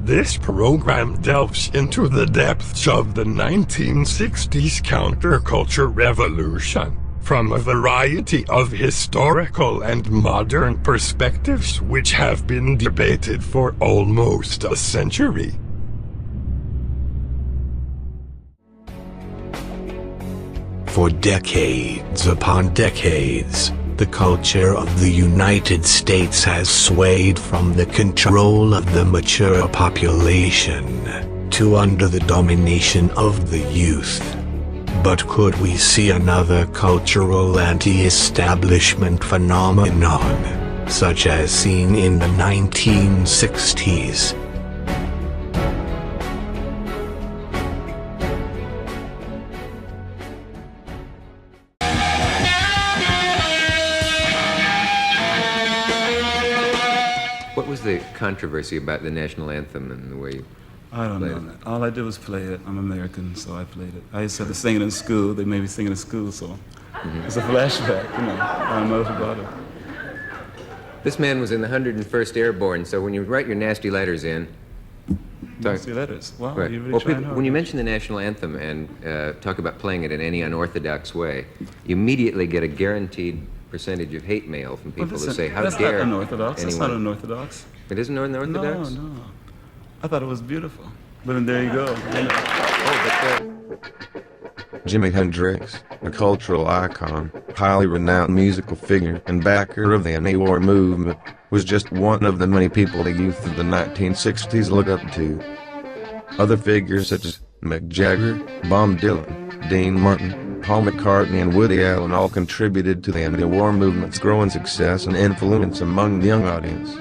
This program delves into the depths of the 1960s counterculture revolution, from a variety of historical and modern perspectives which have been debated for almost a century. For decades upon decades, the culture of the United States has swayed from the control of the mature population to under the domination of the youth. But could we see another cultural anti-establishment phenomenon, such as seen in the 1960s? What was the controversy about the national anthem and the way you I don't know that. All I did was play it. I'm American, so I played it. I used to have to sing it in school. They made me sing it in school, so it's a flashback, you know. I don't know about it. This man was in the 101st Airborne, so when you write your nasty letters in... Nasty letters? Wow, right. you really Well, trying hard. when you mention the national anthem and talk about playing it in any unorthodox way, you immediately get a guaranteed percentage of hate mail from people who say, how that's dare not unorthodox. anyone... That's not unorthodox. It isn't unorthodox? No. I thought it was beautiful. But then there you go. Jimi Hendrix, a cultural icon, highly renowned musical figure and backer of the anti-war movement, was just one of the many people the youth of the 1960s looked up to. Other figures such as Mick Jagger, Bob Dylan, Dean Martin, Paul McCartney and Woody Allen all contributed to the anti-war movement's growing success and influence among the young audience.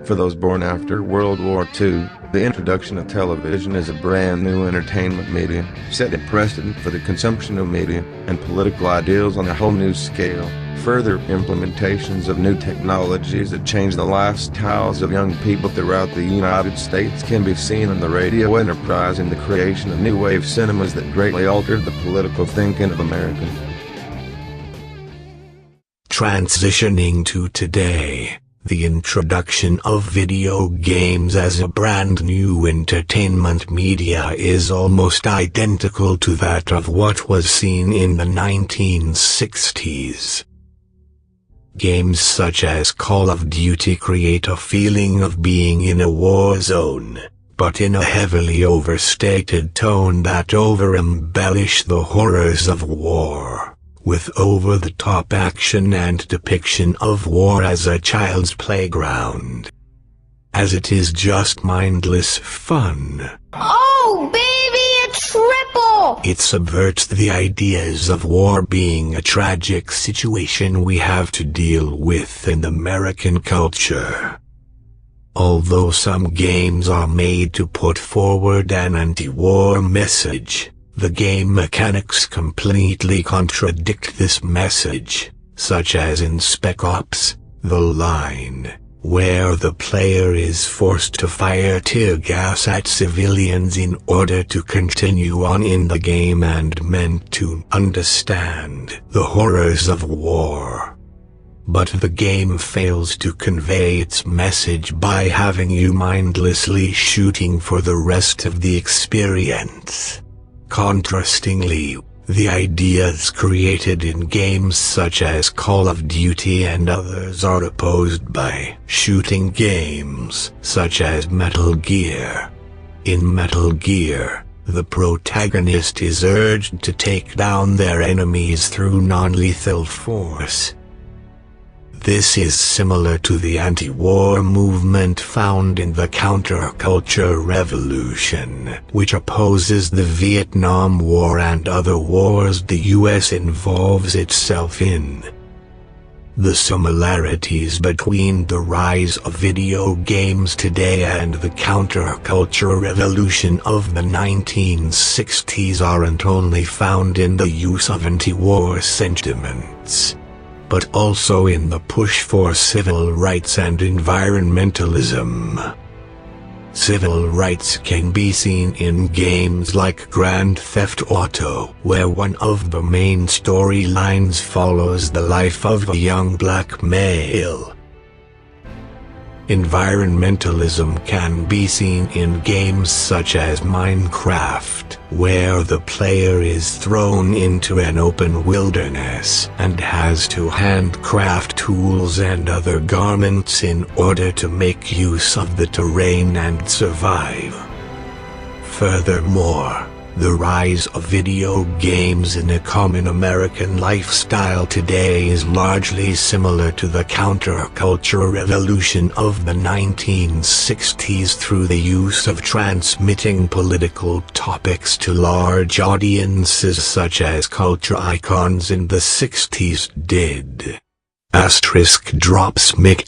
For those born after World War II, the introduction of television as a brand new entertainment medium set a precedent for the consumption of media and political ideals on a whole new scale. Further implementations of new technologies that change the lifestyles of young people throughout the United States can be seen in the radio enterprise and the creation of new wave cinemas that greatly altered the political thinking of America. Transitioning to today, the introduction of video games as a brand new entertainment media is almost identical to that of what was seen in the 1960s. Games such as Call of Duty create a feeling of being in a war zone, but in a heavily overstated tone that over-embellish the horrors of war, with over-the-top action and depiction of war as a child's playground. As it is just mindless fun. Oh, baby, a triple! It subverts the ideas of war being a tragic situation we have to deal with in American culture. Although some games are made to put forward an anti-war message, the game mechanics completely contradict this message, such as in Spec Ops: The Line, where the player is forced to fire tear gas at civilians in order to continue on in the game and meant to understand the horrors of war. But the game fails to convey its message by having you mindlessly shooting for the rest of the experience. Contrastingly, the ideas created in games such as Call of Duty and others are opposed by shooting games such as Metal Gear. In Metal Gear, the protagonist is urged to take down their enemies through non-lethal force. This is similar to the anti-war movement found in the Counterculture Revolution, which opposes the Vietnam War and other wars the US involves itself in. The similarities between the rise of video games today and the counterculture revolution of the 1960s aren't only found in the use of anti-war sentiments, but also in the push for civil rights and environmentalism. Civil rights can be seen in games like Grand Theft Auto, where one of the main storylines follows the life of a young black male. Environmentalism can be seen in games such as Minecraft, where the player is thrown into an open wilderness and has to handcraft tools and other garments in order to make use of the terrain and survive. Furthermore, the rise of video games in a common American lifestyle today is largely similar to the counterculture revolution of the 1960s through the use of transmitting political topics to large audiences such as culture icons in the 60s did. *Mick*.